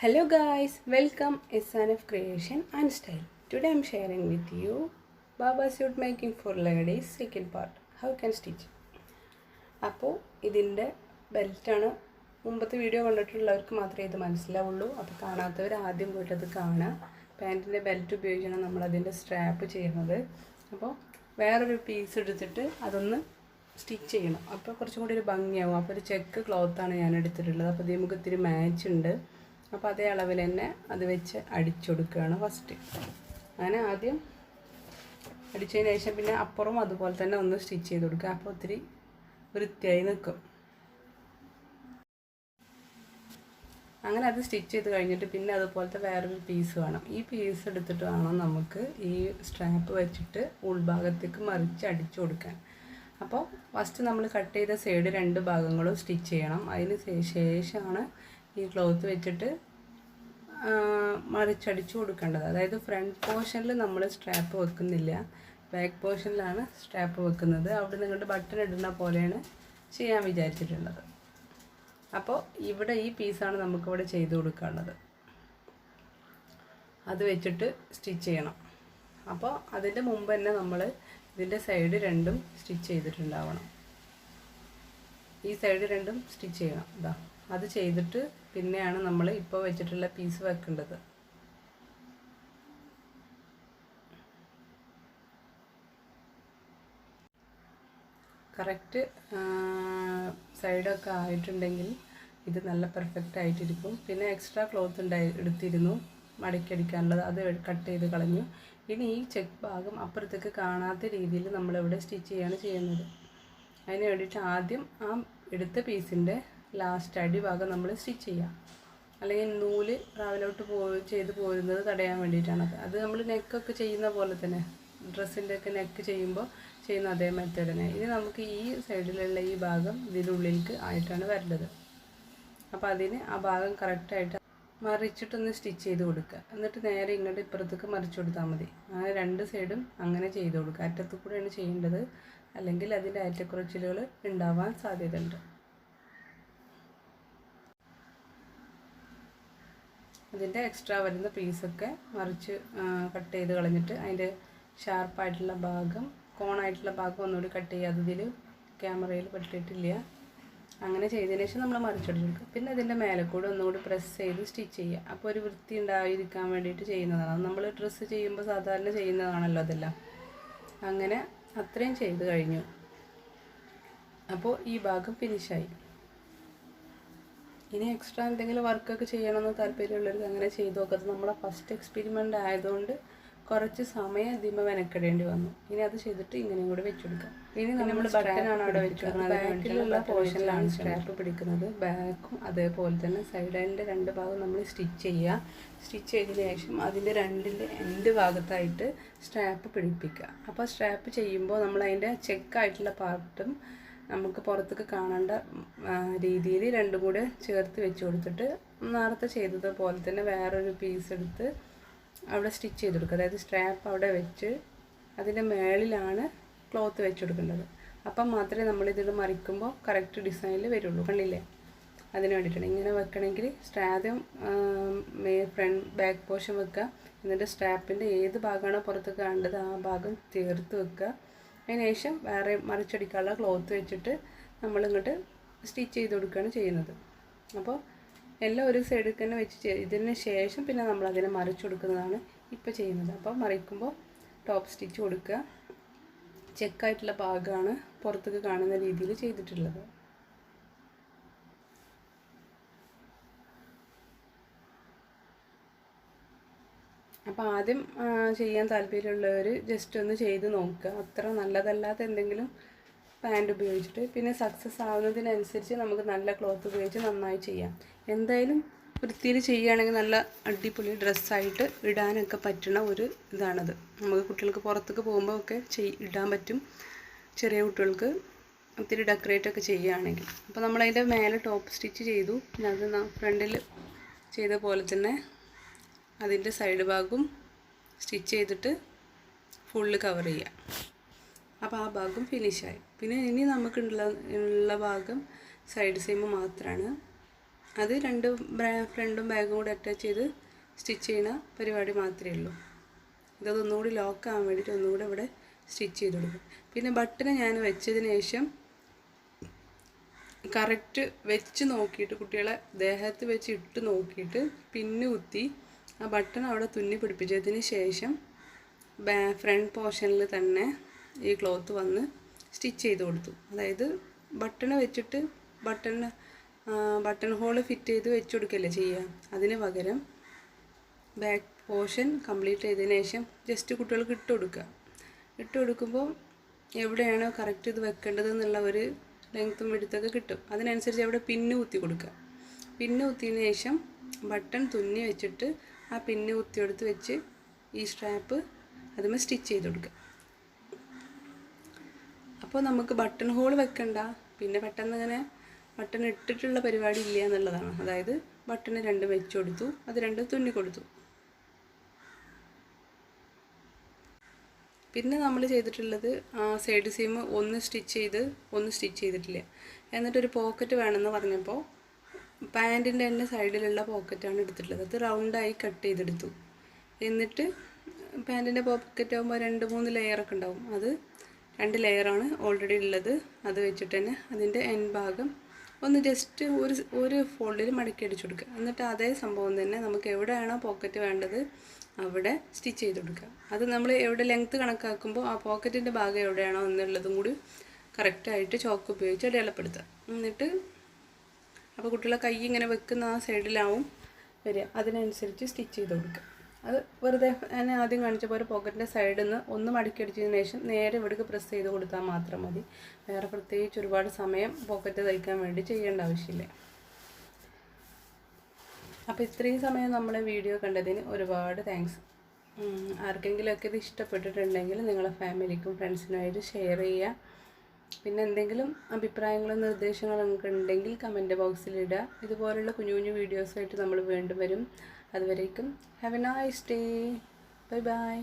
Hello guys, welcome a son of creation and style. Today I am sharing with you Baba suit making for ladies second part. How can stitch. അപ്പോൾ ഇതിൻ്റെ ബെൽറ്റാണ്. മുമ്പത്തെ video കണ്ടിട്ടുള്ളവർക്ക് മാത്രമേ ഇത് മനസ്സിലാവുള്ളൂ. അപ്പോൾ കാണാത്തവർ ആദ്യം പോയിട്ട് അത് കാണുക. പാൻറ്റിൻ്റെ ബെൽറ്റ് ഉപയോഗിച്ചാണ് നമ്മളതിൻ്റെ സ്ട്രാപ്പ് ചെയ്യുന്നത്. അപ്പോൾ വേറൊരു പീസ് എടുത്തിട്ട് അതൊന്ന് സ്റ്റിച്ച് ചെയ്യണം. അപ്പോൾ കുറച്ചും കൂടി ഒരു ഭംഗിയാവും. അപ്പോൾ ഒരു ചെക്ക് ക്ലോത്താണ് ഞാൻ എടുത്തിട്ടുള്ളത്. അപ്പോൾ ഇത് നമുക്ക് ഇത്തിരി മാച്ച് ഉണ്ട്. അപ്പോൾ അതേ അളവിൽ തന്നെ അത് വെച്ച് അടിച്ചു കൊടുക്കുകയാണ് ഫസ്റ്റ്. അങ്ങനെ ആദ്യം അടിച്ചതിന് ശേഷം പിന്നെ അപ്പുറം അതുപോലെ തന്നെ ഒന്ന് സ്റ്റിച്ച് ചെയ്ത് കൊടുക്കുക. അപ്പോൾ ഒത്തിരി വൃത്തിയായി നിൽക്കും. അങ്ങനെ അത് സ്റ്റിച്ച് ചെയ്ത് കഴിഞ്ഞിട്ട് പിന്നെ അതുപോലത്തെ വേറൊരു പീസ് വേണം. ഈ പീസ് എടുത്തിട്ട് വേണം നമുക്ക് ഈ സ്ട്രാപ്പ് വെച്ചിട്ട് ഉൾഭാഗത്തേക്ക് മറിച്ച് അടിച്ചു കൊടുക്കാൻ. അപ്പോൾ ഫസ്റ്റ് നമ്മൾ കട്ട് ചെയ്ത സൈഡ് രണ്ട് ഭാഗങ്ങളും സ്റ്റിച്ച് ചെയ്യണം. അതിന് ശേഷമാണ് ഈ ക്ലോത്ത് വെച്ചിട്ട് മറിച്ചടിച്ചു കൊടുക്കേണ്ടത്. അതായത് ഫ്രണ്ട് പോർഷനിൽ നമ്മൾ സ്ട്രാപ്പ് വെക്കുന്നില്ല, ബാക്ക് പോർഷനിലാണ് സ്ട്രാപ്പ് വെക്കുന്നത്. അവിടെ നിങ്ങളുടെ ബട്ടൺ ഇടുന്ന പോലെയാണ് ചെയ്യാൻ വിചാരിച്ചിട്ടുള്ളത്. അപ്പോൾ ഇവിടെ ഈ പീസാണ് നമുക്കിവിടെ ചെയ്ത് കൊടുക്കാനുള്ളത്. അത് വെച്ചിട്ട് സ്റ്റിച്ച് ചെയ്യണം. അപ്പോൾ അതിൻ്റെ മുമ്പ് തന്നെ നമ്മൾ ഇതിൻ്റെ സൈഡ് രണ്ടും സ്റ്റിച്ച് ചെയ്തിട്ടുണ്ടാവണം. ഈ സൈഡ് രണ്ടും സ്റ്റിച്ച് ചെയ്യണം. ഇതാ അത് ചെയ്തിട്ട് പിന്നെയാണ് നമ്മൾ ഇപ്പോൾ വെച്ചിട്ടുള്ള പീസ് വെക്കേണ്ടത്. കറക്റ്റ് സൈഡൊക്കെ ആയിട്ടുണ്ടെങ്കിൽ ഇത് നല്ല പെർഫെക്റ്റ് ആയിട്ടിരിക്കും. പിന്നെ എക്സ്ട്രാ ക്ലോത്ത് എടുത്തിരുന്നു മടക്കിയടിക്കാനുള്ളത്, അത് കട്ട് ചെയ്ത് കളഞ്ഞു. ഇനി ഈ ചെക്ക് ഭാഗം അപ്പുറത്തേക്ക് കാണാത്ത രീതിയിൽ നമ്മളിവിടെ സ്റ്റിച്ച് ചെയ്യാണ് ചെയ്യുന്നത്. അതിന് വേണ്ടിയിട്ട് ആദ്യം ആ എടുത്ത പീസിൻ്റെ ലാസ്റ്റ് അടിഭാഗം നമ്മൾ സ്റ്റിച്ച് ചെയ്യാം. അല്ലെങ്കിൽ നൂല് രാവിലോട്ട് ചെയ്ത് പോരുന്നത് തടയാൻ വേണ്ടിയിട്ടാണത്. അത് നമ്മൾ നെക്കൊക്കെ ചെയ്യുന്ന പോലെ തന്നെ, ഡ്രസ്സിൻ്റെ ഒക്കെ നെക്ക് ചെയ്യുമ്പോൾ ചെയ്യുന്ന അതേ മെത്തേഡ് തന്നെ. ഇനി നമുക്ക് ഈ സൈഡിലുള്ള ഈ ഭാഗം ഇതിനുള്ളിലേക്ക് ആയിട്ടാണ് വരേണ്ടത്. അപ്പോൾ അതിന് ആ ഭാഗം കറക്റ്റായിട്ട് മറിച്ചിട്ടൊന്ന് സ്റ്റിച്ച് ചെയ്ത് കൊടുക്കുക. എന്നിട്ട് നേരെ ഇങ്ങോട്ട് ഇപ്പുറത്തേക്ക് മറിച്ച് കൊടുത്താൽ മതി. അങ്ങനെ രണ്ട് സൈഡും അങ്ങനെ ചെയ്ത് കൊടുക്കുക. അറ്റത്തു കൂടെയാണ് ചെയ്യേണ്ടത്, അല്ലെങ്കിൽ അതിൻ്റെ ഏറ്റക്കുറച്ചിലുകൾ ഉണ്ടാവാൻ സാധ്യതയുണ്ട്. അതിൻ്റെ എക്സ്ട്രാ വരുന്ന പീസൊക്കെ മറിച്ച് കട്ട് ചെയ്ത് കളഞ്ഞിട്ട് അതിൻ്റെ ഷാർപ്പായിട്ടുള്ള ഭാഗം, കോണായിട്ടുള്ള ഭാഗം ഒന്നുകൂടി കട്ട് ചെയ്യുക. അതിൽ ക്യാമറയിൽ പെട്ടിട്ടില്ല. അങ്ങനെ ചെയ്തതിന് ശേഷം നമ്മൾ മറിച്ചെടുക്കുക. പിന്നെ അതിൻ്റെ മേലെ കൂടെ ഒന്നുകൂടി പ്രസ് ചെയ്ത് സ്റ്റിച്ച് ചെയ്യുക. അപ്പോൾ ഒരു വൃത്തി ഉണ്ടായിരിക്കാൻ വേണ്ടിയിട്ട് ചെയ്യുന്നതാണ്. അത് നമ്മൾ ഡ്രസ്സ് ചെയ്യുമ്പോൾ സാധാരണ ചെയ്യുന്നതാണല്ലോ അതെല്ലാം. അങ്ങനെ അത്രയും ചെയ്ത് കഴിഞ്ഞു. അപ്പോൾ ഈ ഭാഗം ഫിനിഷായി. ഇനി എക്സ്ട്രാ എന്തെങ്കിലും വർക്കൊക്കെ ചെയ്യണമെന്ന് താല്പര്യമുള്ളവർക്ക് അങ്ങനെ ചെയ്ത് നോക്കുന്നത്. നമ്മളെ ഫസ്റ്റ് എക്സ്പെരിമെൻ്റ് ആയതുകൊണ്ട് കുറച്ച് സമയം ഇതിമ മെനക്കെടേണ്ടി വന്നു. ഇനി അത് ചെയ്തിട്ട് ഇങ്ങനെയും കൂടി വെച്ചെടുക്കാം. ഇനി നമ്മൾ ബട്ടനാണ് അവിടെ വെച്ചിരിക്കുന്നത്. ബാക്കിലുള്ള പോർഷനിലാണ് സ്ട്രാപ്പ് പിടിക്കുന്നത്. ബാക്കും അതേപോലെ തന്നെ സൈഡിൻ്റെ രണ്ട് ഭാഗം നമ്മൾ സ്റ്റിച്ച് ചെയ്യുക. സ്റ്റിച്ച് ചെയ്തതിന് ശേഷം അതിൻ്റെ രണ്ടിൻ്റെ എൻഡ് ഭാഗത്തായിട്ട് സ്ട്രാപ്പ് പിടിപ്പിക്കുക. അപ്പോൾ സ്ട്രാപ്പ് ചെയ്യുമ്പോൾ നമ്മൾ അതിൻ്റെ ചെക്കായിട്ടുള്ള പാർട്ടും നമുക്ക് പുറത്തേക്ക് കാണേണ്ട രീതിയിൽ രണ്ടും കൂടെ ചേർത്ത് വെച്ച് കൊടുത്തിട്ട് നേരത്തെ ചെയ്തതുപോലെ തന്നെ വേറൊരു പീസ് എടുത്ത് അവിടെ സ്റ്റിച്ച് ചെയ്ത് കൊടുക്കുക. അതായത് സ്ട്രാപ്പ് അവിടെ വെച്ച് അതിൻ്റെ മേളിലാണ് ക്ലോത്ത് വെച്ച് കൊടുക്കേണ്ടത്. അപ്പം മാത്രമേ നമ്മളിതിൽ മറിക്കുമ്പോൾ കറക്റ്റ് ഡിസൈനിൽ വരുള്ളൂ. കണ്ടില്ലേ? അതിന് വേണ്ടിയിട്ടാണ് ഇങ്ങനെ വെക്കണമെങ്കിൽ ആദ്യം ഫ്രണ്ട് ബാക്ക് പോർഷൻ വെക്കുക. എന്നിട്ട് സ്ട്രാപ്പിൻ്റെ ഏത് ഭാഗമാണോ പുറത്തേക്ക് കാണേണ്ടത് ആ ഭാഗം ചേർത്ത് വെക്കുക. അതിനുശേഷം വേറെ മറിച്ചടിക്കാനുള്ള ക്ലോത്ത് വെച്ചിട്ട് നമ്മളിങ്ങോട്ട് സ്റ്റിച്ച് ചെയ്ത് കൊടുക്കുകയാണ് ചെയ്യുന്നത്. അപ്പോൾ എല്ലാം ഒരു സൈഡിൽ തന്നെ വെച്ച് ഇതിന് ശേഷം പിന്നെ നമ്മളതിനെ മറിച്ച് കൊടുക്കുന്നതാണ് ഇപ്പോൾ ചെയ്യുന്നത്. അപ്പോൾ മറിക്കുമ്പോൾ ടോപ്പ് സ്റ്റിച്ച് കൊടുക്കുക. ചെക്കായിട്ടുള്ള ഭാഗമാണ് പുറത്തേക്ക് കാണുന്ന രീതിയിൽ ചെയ്തിട്ടുള്ളത്. അപ്പോൾ ആദ്യം ചെയ്യാൻ താല്പര്യമുള്ളവർ ജസ്റ്റ് ഒന്ന് ചെയ്ത് നോക്കുക. അത്ര നല്ലതല്ലാത്ത എന്തെങ്കിലും പാൻറ് ഉപയോഗിച്ചിട്ട് പിന്നെ സക്സസ് ആവുന്നതിനനുസരിച്ച് നമുക്ക് നല്ല ക്ലോത്ത് ഉപയോഗിച്ച് നന്നായി ചെയ്യാം. എന്തായാലും വൃത്തിയിൽ ചെയ്യുകയാണെങ്കിൽ നല്ല അടിപൊളി ഡ്രസ്സായിട്ട് ഇടാനൊക്കെ പറ്റുന്ന ഒരു ഇതാണത്. നമുക്ക് കുട്ടികൾക്ക് പുറത്തേക്ക് പോകുമ്പോൾ ഒക്കെ ഇടാൻ പറ്റും. ചെറിയ കുട്ടികൾക്ക് ഒത്തിരി ഡെക്കറേറ്റൊക്കെ ചെയ്യുകയാണെങ്കിൽ. അപ്പോൾ നമ്മളതിൻ്റെ മേലെ ടോപ്പ് സ്റ്റിച്ച് ചെയ്തു. പിന്നെ അത് ഫ്രണ്ടിൽ ചെയ്ത പോലെ തന്നെ അതിൻ്റെ സൈഡ് ഭാഗവും സ്റ്റിച്ച് ചെയ്തിട്ട് ഫുള്ള് കവർ ചെയ്യുക. അപ്പോൾ ആ ഭാഗം ഫിനിഷായി. പിന്നെ ഇനി നമുക്കുള്ള ഭാഗം സൈഡ് സെയിം മാത്രമാണ്. അത് രണ്ട് ഫ്രണ്ടും ബാഗും കൂടെ അറ്റാച്ച് ചെയ്ത് സ്റ്റിച്ച് ചെയ്യുന്ന പരിപാടി മാത്രമേ ഉള്ളൂ. ഇതൊന്നുകൂടി ലോക്ക് ആവാൻ വേണ്ടിയിട്ട് ഒന്നുകൂടെ ഇവിടെ സ്റ്റിച്ച് ചെയ്ത് കൊടുക്കും. പിന്നെ ബട്ടൺ ഞാൻ വെച്ചതിന് ശേഷം കറക്റ്റ് വെച്ച് നോക്കിയിട്ട് കുട്ടികളെ ദേഹത്ത് വെച്ച് ഇട്ട് നോക്കിയിട്ട് പിന്ന് കുത്തി ആ ബട്ടൺ അവിടെ തുന്നി പിടിപ്പിച്ചതിന് ശേഷം ഫ്രണ്ട് പോർഷനിൽ തന്നെ ഈ ക്ലോത്ത് വന്ന് സ്റ്റിച്ച് ചെയ്ത് കൊടുത്തു. അതായത് ബട്ടൺ വെച്ചിട്ട് ബട്ടൺ ഹോൾ ഫിറ്റ് ചെയ്ത് വെച്ച് കൊടുക്കല്ലേ ചെയ്യുക. അതിന് പകരം ബാക്ക് പോർഷൻ കംപ്ലീറ്റ് ചെയ്തതിന് ശേഷം ജസ്റ്റ് കുട്ടികൾക്ക് ഇട്ട് കൊടുക്കുമ്പോൾ എവിടെയാണോ കറക്റ്റ് ഇത് വെക്കേണ്ടത് എന്നുള്ള ഒരു ലെങ്ത്തും വിടുത്തൊക്കെ കിട്ടും. അതിനനുസരിച്ച് അവിടെ പിന്ന് കുത്തി കൊടുക്കുക. പിന്ന് കുത്തിയതിന് ശേഷം ബട്ടൺ തുന്നി വെച്ചിട്ട് ആ പിന്ന് കുത്തിയെടുത്ത് വെച്ച് ഈ സ്ട്രാപ്പ് അതുമേ സ്റ്റിച്ച് ചെയ്ത് കൊടുക്കുക. അപ്പോൾ നമുക്ക് ബട്ടൺ ഹോൾ വെക്കണ്ട, പിന്നെ പെട്ടെന്ന് ഇങ്ങനെ ബട്ടൺ ഇട്ടിട്ടുള്ള പരിപാടി ഇല്ല എന്നുള്ളതാണ്. അതായത് ബട്ടൺ രണ്ടും വെച്ച് കൊടുത്തു, അത് രണ്ടും തുന്നി കൊടുത്തു. പിന്നെ നമ്മൾ ചെയ്തിട്ടുള്ളത് സൈഡ് സീം ഒന്ന് സ്റ്റിച്ച് ചെയ്തിട്ടില്ല. എന്നിട്ടൊരു പോക്കറ്റ് വേണമെന്ന് പറഞ്ഞപ്പോൾ പാൻറ്റിൻ്റെ തന്നെ സൈഡിലുള്ള പോക്കറ്റാണ് എടുത്തിട്ടുള്ളത്. അത് റൗണ്ടായി കട്ട് ചെയ്തെടുത്തു. എന്നിട്ട് പാൻറ്റിൻ്റെ പോക്കറ്റ് ആകുമ്പോൾ 2-3 ലെയറൊക്കെ ഉണ്ടാവും. അത് 2 ലെയറാണ് ഓൾറെഡി ഉള്ളത്. അത് വെച്ചിട്ട് തന്നെ അതിൻ്റെ എൻഡ് ഭാഗം ഒന്ന് ജസ്റ്റ് ഒരു ഫോൾഡിൽ മടക്കി അടിച്ചു കൊടുക്കുക. എന്നിട്ട് അതേ സംഭവം തന്നെ നമുക്ക് എവിടെയാണോ പോക്കറ്റ് വേണ്ടത് അവിടെ സ്റ്റിച്ച് ചെയ്ത് കൊടുക്കുക. അത് നമ്മൾ എവിടെ ലെങ്ത്ത് കണക്കാക്കുമ്പോൾ ആ പോക്കറ്റിൻ്റെ ഭാഗം എവിടെയാണോ എന്നുള്ളതും കൂടി കറക്റ്റായിട്ട് ചോക്ക് ഉപയോഗിച്ച് അടയാളപ്പെടുത്തുക. എന്നിട്ട് അപ്പോൾ കുട്ടികളെ കൈ ഇങ്ങനെ വെക്കുന്ന ആ സൈഡിലാവും വരിക. അതിനനുസരിച്ച് സ്റ്റിച്ച് ചെയ്ത് കൊടുക്കുക. അത് വെറുതെ ഞാൻ ആദ്യം കാണിച്ച പോലെ പോക്കറ്റിൻ്റെ സൈഡിൽ നിന്ന് ഒന്ന് മടക്കി അടിച്ചതിന് ശേഷം നേരെ ഇവിടേക്ക് പ്രസ് ചെയ്ത് കൊടുത്താൽ മാത്രം മതി. വേറെ പ്രത്യേകിച്ച് ഒരുപാട് സമയം പോക്കറ്റ് തയ്ക്കാൻ വേണ്ടി ചെയ്യേണ്ട ആവശ്യമില്ല. അപ്പോൾ ഇത്രയും സമയം നമ്മളെ വീഡിയോ കണ്ടതിന് ഒരുപാട് താങ്ക്സ്. ആർക്കെങ്കിലുമൊക്കെ ഇത് ഇഷ്ടപ്പെട്ടിട്ടുണ്ടെങ്കിൽ നിങ്ങളെ ഫാമിലിക്കും ഫ്രണ്ട്സിനുമായിട്ട് ഷെയർ ചെയ്യുക. പിന്നെ എന്തെങ്കിലും അഭിപ്രായങ്ങളും നിർദ്ദേശങ്ങളും നിങ്ങൾക്ക് ഉണ്ടെങ്കിൽ കമൻറ്റ് ബോക്സിലിടുക. ഇതുപോലുള്ള കുഞ്ഞു കുഞ്ഞു വീഡിയോസായിട്ട് നമ്മൾ വീണ്ടും വരും. അതുവരേക്കും have A nice day. Bye bye.